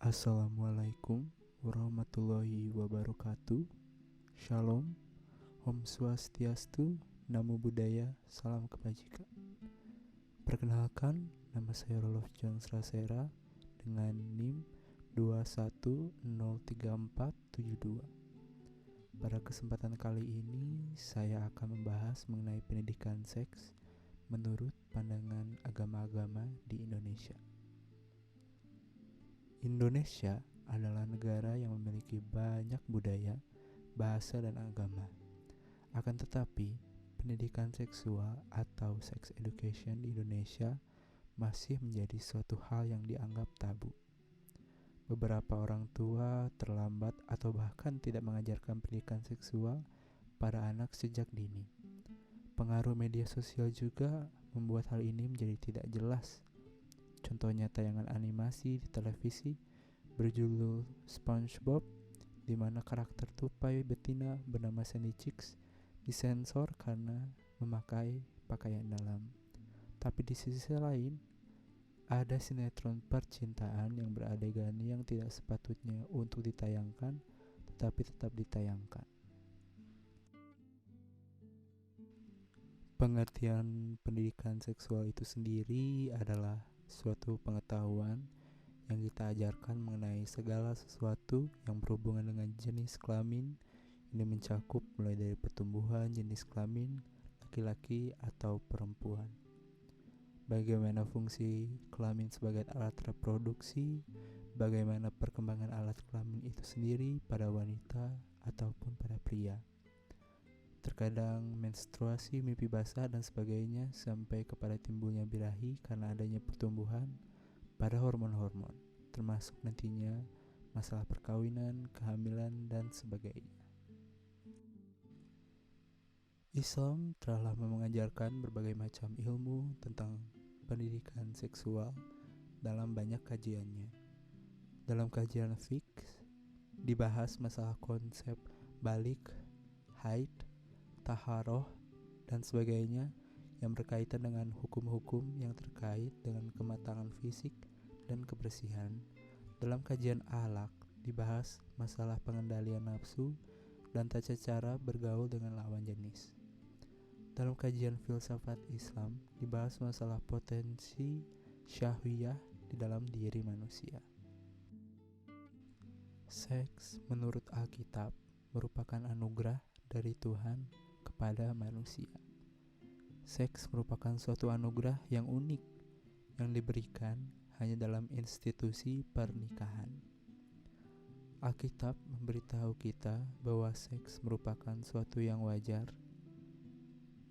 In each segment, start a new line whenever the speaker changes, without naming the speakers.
Assalamualaikum warahmatullahi wabarakatuh. Shalom, Om Swastiastu, Namo Buddhaya, Salam Kebajikan. Perkenalkan, nama saya Rolof John Srasera dengan NIM 2103472. Pada kesempatan kali ini, saya akan membahas mengenai pendidikan seks menurut pandangan agama-agama di Indonesia. Indonesia adalah negara yang memiliki banyak budaya, bahasa, dan agama. Akan tetapi, pendidikan seksual atau sex education di Indonesia masih menjadi suatu hal yang dianggap tabu. Beberapa orang tua terlambat atau bahkan tidak mengajarkan pendidikan seksual pada anak sejak dini. Pengaruh media sosial juga membuat hal ini menjadi tidak jelas. Contohnya tayangan animasi di televisi berjudul SpongeBob, di mana karakter tupai betina bernama Sandy Cheeks disensor karena memakai pakaian dalam. Tapi di sisi lain, ada sinetron percintaan yang beradegan yang tidak sepatutnya untuk ditayangkan, tetapi tetap ditayangkan. Pengertian pendidikan seksual itu sendiri adalah suatu pengetahuan yang kita ajarkan mengenai segala sesuatu yang berhubungan dengan jenis kelamin. Ini mencakup mulai dari pertumbuhan jenis kelamin laki-laki atau perempuan, bagaimana fungsi kelamin sebagai alat reproduksi, bagaimana perkembangan alat kelamin itu sendiri pada wanita ataupun pada pria, terkadang menstruasi, mimpi basah, dan sebagainya, sampai kepada timbulnya birahi karena adanya pertumbuhan pada hormon-hormon, termasuk nantinya masalah perkawinan, kehamilan, dan sebagainya. Islam telah mengajarkan berbagai macam ilmu tentang pendidikan seksual dalam banyak kajiannya. Dalam kajian fiqh dibahas masalah konsep balik, haid, taharoh, dan sebagainya yang berkaitan dengan hukum-hukum yang terkait dengan kematangan fisik dan kebersihan. Dalam kajian akhlak dibahas masalah pengendalian nafsu dan tata cara bergaul dengan lawan jenis. Dalam kajian filsafat Islam dibahas masalah potensi syahwiyah di dalam diri manusia. Seks menurut Alkitab merupakan anugerah dari Tuhan kepada manusia. Seks merupakan suatu anugerah yang unik yang diberikan hanya dalam institusi pernikahan. Alkitab memberitahu kita bahwa seks merupakan suatu yang wajar,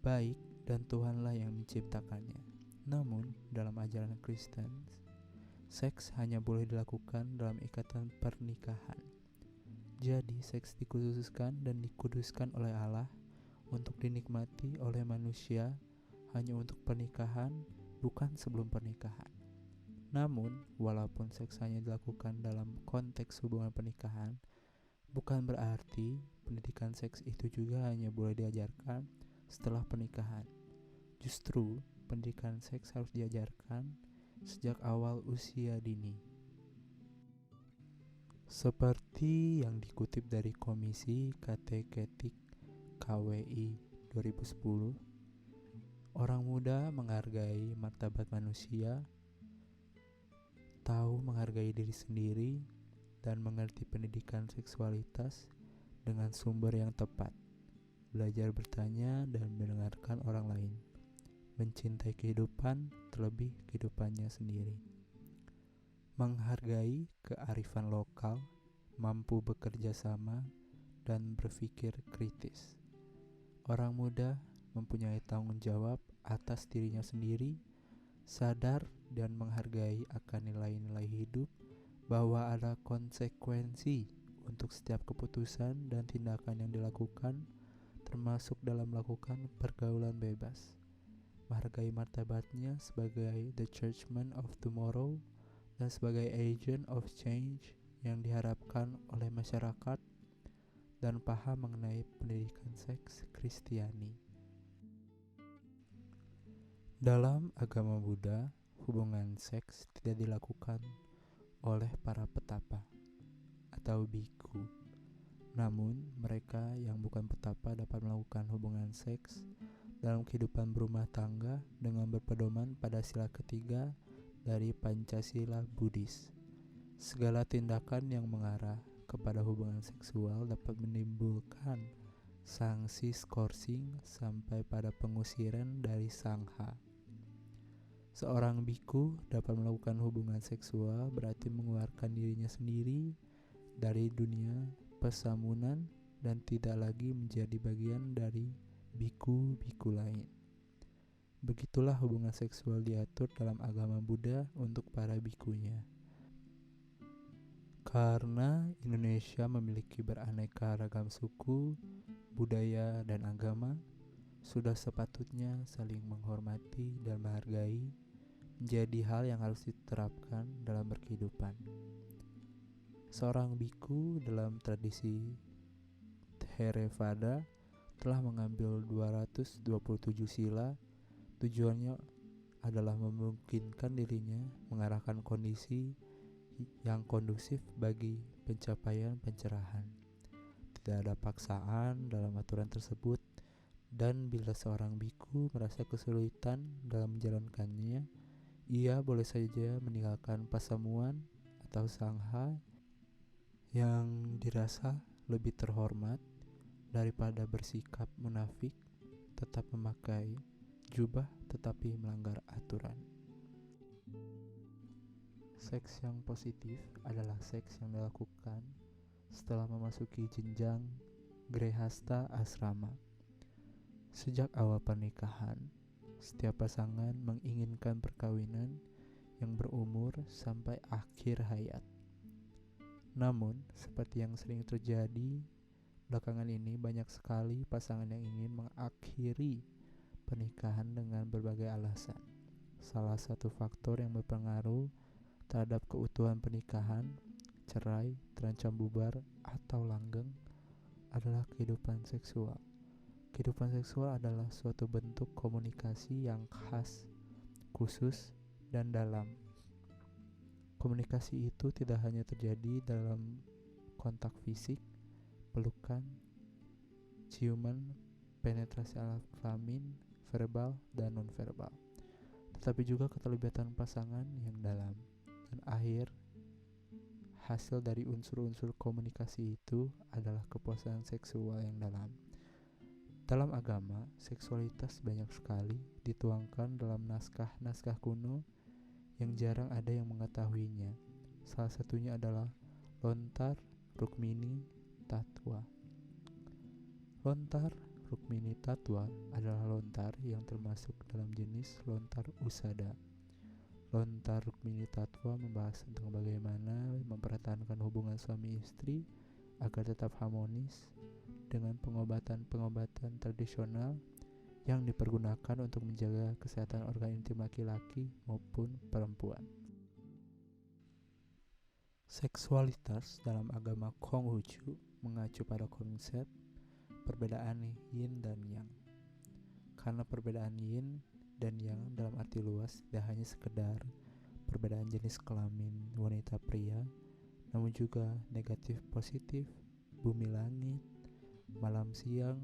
baik, dan Tuhanlah yang menciptakannya. Namun, dalam ajaran Kristen, seks hanya boleh dilakukan dalam ikatan pernikahan. Jadi, seks dikhususkan dan dikuduskan oleh Allah untuk dinikmati oleh manusia hanya untuk pernikahan, bukan sebelum pernikahan. Namun, walaupun seks hanya dilakukan dalam konteks hubungan pernikahan, bukan berarti pendidikan seks itu juga hanya boleh diajarkan setelah pernikahan. Justru, pendidikan seks harus diajarkan sejak awal usia dini. Seperti yang dikutip dari Komisi Kateketik KWI 2010, orang muda menghargai martabat manusia, tahu menghargai diri sendiri, dan mengerti pendidikan seksualitas dengan sumber yang tepat, belajar bertanya dan mendengarkan orang lain, mencintai kehidupan terlebih kehidupannya sendiri, menghargai kearifan lokal, mampu bekerja sama, dan berpikir kritis. Orang muda mempunyai tanggung jawab atas dirinya sendiri, sadar dan menghargai akan nilai-nilai hidup, bahwa ada konsekuensi untuk setiap keputusan dan tindakan yang dilakukan, termasuk dalam melakukan pergaulan bebas. Menghargai martabatnya sebagai the churchman of tomorrow dan sebagai agent of change yang diharapkan oleh masyarakat, dan paham mengenai pendidikan seks Kristiani. Dalam agama Buddha, hubungan seks tidak dilakukan oleh para petapa atau biku. Namun, mereka yang bukan petapa dapat melakukan hubungan seks dalam kehidupan berumah tangga dengan berpedoman pada sila ketiga dari Pancasila Buddhis. Segala tindakan yang mengarah kepada hubungan seksual dapat menimbulkan sanksi skorsing sampai pada pengusiran dari sangha. Seorang biku dapat melakukan hubungan seksual berarti mengeluarkan dirinya sendiri dari dunia pesamunan dan tidak lagi menjadi bagian dari biku-biku lain. Begitulah hubungan seksual diatur dalam agama Buddha untuk para bikunya. Karena Indonesia memiliki beraneka ragam suku, budaya, dan agama, sudah sepatutnya saling menghormati dan menghargai menjadi hal yang harus diterapkan dalam berkehidupan. Seorang biku dalam tradisi Theravada telah mengambil 227 sila. Tujuannya adalah memungkinkan dirinya mengarahkan kondisi yang kondusif bagi pencapaian pencerahan. Tidak ada paksaan dalam aturan tersebut, dan bila seorang biku merasa kesulitan dalam menjalankannya, ia boleh saja meninggalkan pasamuan atau sangha yang dirasa lebih terhormat daripada bersikap munafik, tetap memakai jubah tetapi melanggar aturan. Seks yang positif adalah seks yang dilakukan setelah memasuki jenjang grehasta asrama. Sejak awal pernikahan, setiap pasangan menginginkan perkawinan yang berumur sampai akhir hayat. Namun, seperti yang sering terjadi belakangan ini, banyak sekali pasangan yang ingin mengakhiri pernikahan dengan berbagai alasan. Salah satu faktor yang berpengaruh terhadap keutuhan pernikahan, cerai, terancam bubar, atau langgeng adalah kehidupan seksual. Kehidupan seksual adalah suatu bentuk komunikasi yang khas, khusus, dan dalam. Komunikasi itu tidak hanya terjadi dalam kontak fisik, pelukan, ciuman, penetrasi alat kelamin, verbal, dan non-verbal, tetapi juga keterlibatan pasangan yang dalam. Dan hasil dari unsur-unsur komunikasi itu adalah kepuasan seksual yang dalam. Dalam agama, seksualitas banyak sekali dituangkan dalam naskah-naskah kuno yang jarang ada yang mengetahuinya. Salah satunya adalah Lontar, Rukmini, Tatwa. Lontar, Rukmini, Tatwa adalah lontar yang termasuk dalam jenis lontar usada. Lontar Rukmini Tatwa membahas tentang bagaimana mempertahankan hubungan suami istri agar tetap harmonis dengan pengobatan-pengobatan tradisional yang dipergunakan untuk menjaga kesehatan organ intim laki-laki maupun perempuan. Seksualitas dalam agama Konghucu mengacu pada konsep perbedaan yin dan yang. Karena perbedaan yin dan yang dalam arti luas tidak hanya sekedar perbedaan jenis kelamin wanita pria, namun juga negatif positif, bumi langit, malam siang,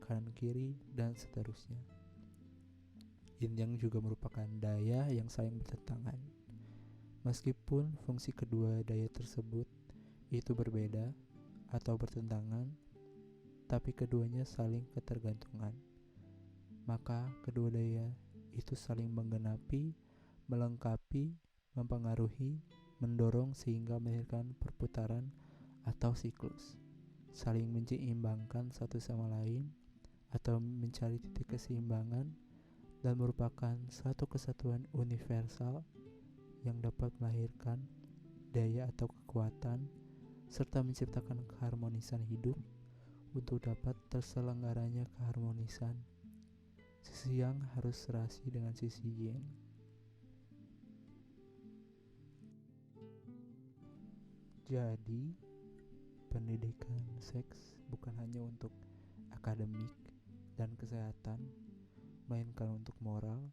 kanan kiri, dan seterusnya. Yin yang juga merupakan daya yang saling bertentangan. Meskipun fungsi kedua daya tersebut itu berbeda atau bertentangan, tapi keduanya saling ketergantungan. Maka kedua daya itu saling menggenapi, melengkapi, mempengaruhi, mendorong sehingga melahirkan perputaran atau siklus, saling menyeimbangkan satu sama lain atau mencari titik keseimbangan, dan merupakan satu kesatuan universal yang dapat melahirkan daya atau kekuatan serta menciptakan keharmonisan hidup. Untuk dapat terselenggaranya keharmonisan, sisi yang harus serasi dengan sisi yin. Jadi, pendidikan seks bukan hanya untuk akademik dan kesehatan, melainkan untuk moral,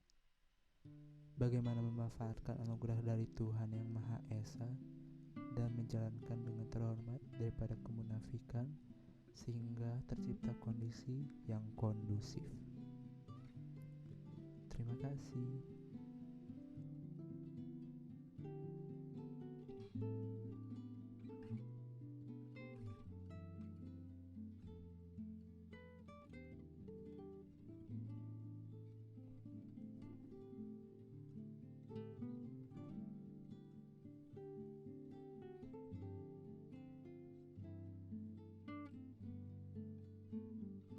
bagaimana memanfaatkan anugerah dari Tuhan Yang Maha Esa dan menjalankan dengan terhormat daripada kemunafikan, sehingga tercipta kondisi yang kondusif. Terima kasih.